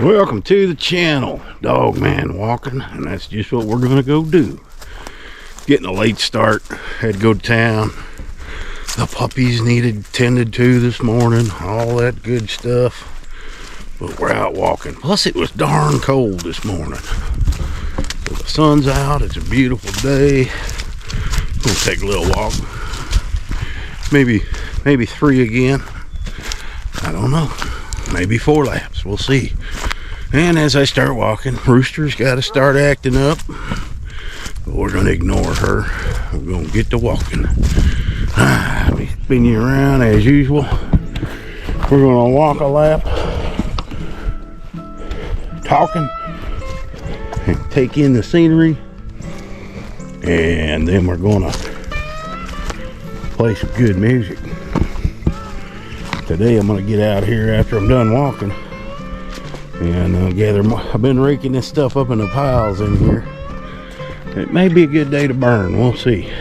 Welcome to the channel, Dogman walking, and that's just what we're gonna go do. Getting a late start, had to go to town. The puppies needed tended to this morning, all that good stuff. But we're out walking. Plus it was darn cold this morning. So the sun's out, it's a beautiful day. Gonna take a little walk. Maybe 3 again. I don't know. Maybe 4 laps, we'll see. And as I start walking, Rooster's got to start acting up. But we're going to ignore her. We're going to get to walking. Be spinning you around as usual. We're going to walk a lap, talking, and take in the scenery. And then we're going to play some good music. Today I'm going to get out here after I'm done walking and gather more. I've been raking this stuff up in the piles in here. It may be a good day to burn, we'll see.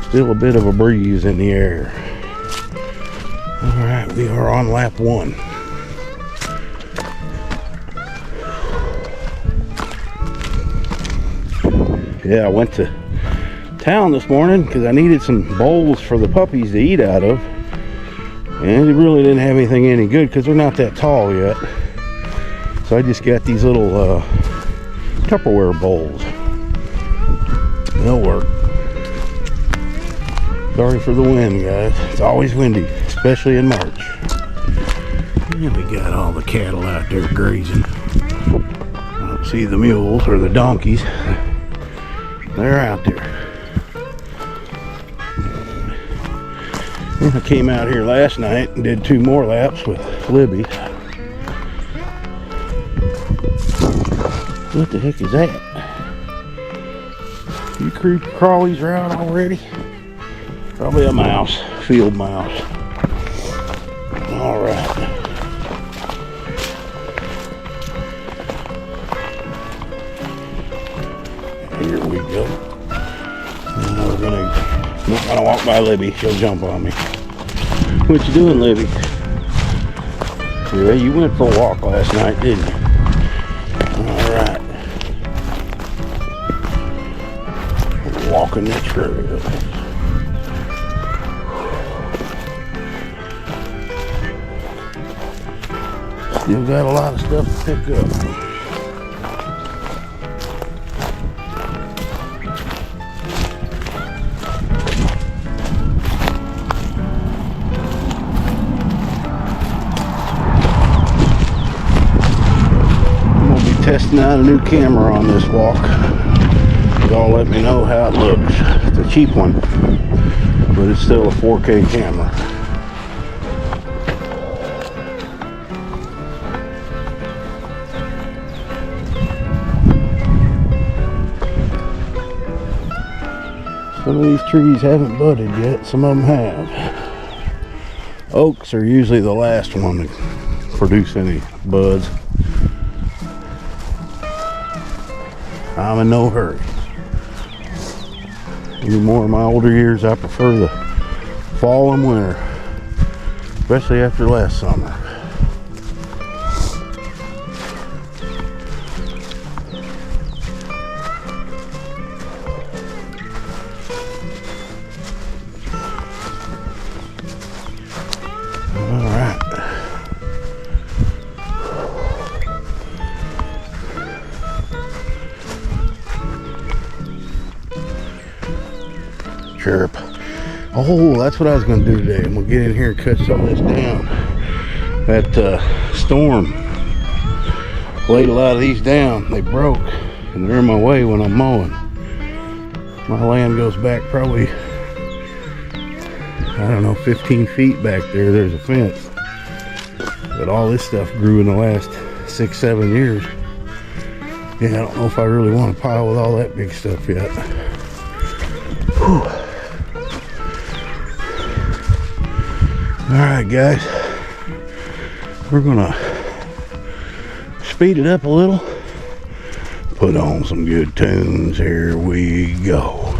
Still a bit of a breeze in the air. Alright, we are on lap 1. Yeah, I went to town this morning because I needed some bowls for the puppies to eat out of. And it really didn't have anything any good because they're not that tall yet. So I just got these little Tupperware bowls. They'll work. Sorry for the wind, guys. It's always windy, especially in March. And we got all the cattle out there grazing. I don't see the mules or the donkeys. They're out there. I came out here last night and did 2 more laps with Libby. What the heck is that? You creep crawlies are out already? Probably a mouse, field mouse. All right. Here we go. Now we're gonna walk by Libby. She'll jump on me. What you doing, Libby? Yeah, you went for a walk last night, didn't you? Alright. Walking the trail. Still got a lot of stuff to pick up. Testing out a new camera on this walk. Y'all let me know how it looks. It's a cheap one, but it's still a 4K camera. Some of these trees haven't budded yet, some of them have. Oaks are usually the last one to produce any buds. I'm in no hurry. Anymore in my older years, I prefer the fall and winter, especially after last summer. All right. Chirp. Oh, that's what I was going to do today. I'm going to get in here and cut some of this down. That storm laid a lot of these down. They broke and they're in my way when I'm mowing. My land goes back probably, I don't know, 15 feet back there. There's a fence. But all this stuff grew in the last 6-7 years. Yeah, I don't know if I really want to pile with all that big stuff yet. Whew. Alright guys, we're gonna speed it up a little, put on some good tunes. Here we go.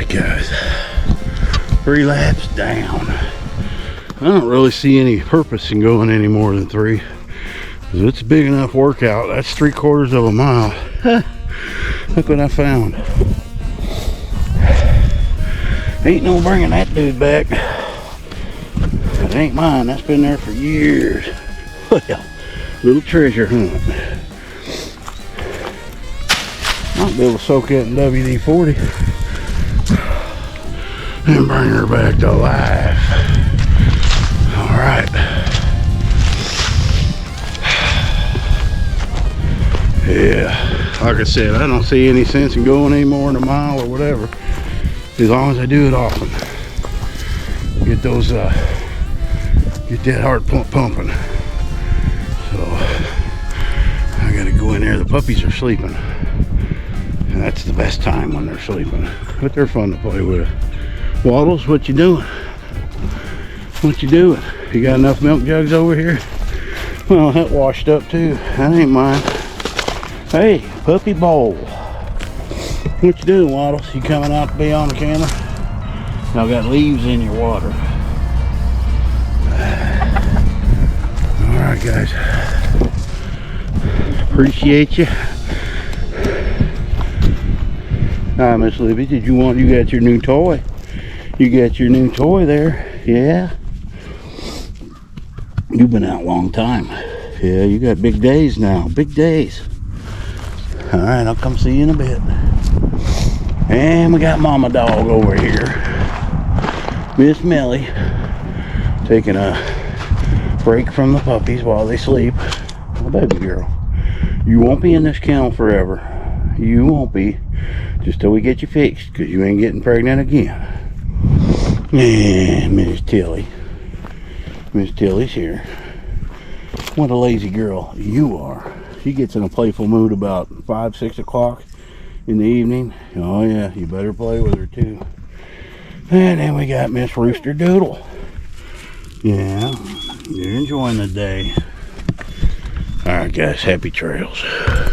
right, guys. 3 laps down. I don't really see any purpose in going any more than 3. Because it's a big enough workout. That's 3/4 of a mile. Look what I found. Ain't no bringing that dude back. It ain't mine. That's been there for years. Well, little treasure hunt. Might be able to soak that in WD-40 and bring her back to life. All right. Yeah, like I said, I don't see any sense in going any more than a mile or whatever, as long as I do it often. Get those, get that heart pump pumping. So I gotta go in there. The puppies are sleeping, and that's the best time when they're sleeping. But they're fun to play with. Waddles, what you doing? What you doing? You got enough milk jugs over here? Well, that washed up too. That ain't mine. Hey, puppy bowl. What you doing, Waddles? You coming out to be on the camera? Y'all got leaves in your water. Alright, guys. Appreciate you. Hi, Miss Libby. Did you got your new toy? You got your new toy there. Yeah? You've been out a long time. Yeah, you got big days now. Big days. Alright, I'll come see you in a bit. And we got Mama Dog over here. Miss Millie. Taking a break from the puppies while they sleep. Oh, baby girl. You won't be in this kennel forever. You won't be. Just till we get you fixed. Because you ain't getting pregnant again. And Miss Tilly. Miss Tilly's here. What a lazy girl you are. She gets in a playful mood about 5, 6 o'clock in the evening. Oh yeah, you better play with her too. And then we got Miss Rooster Doodle. Yeah, you're enjoying the day. Alright guys, happy trails.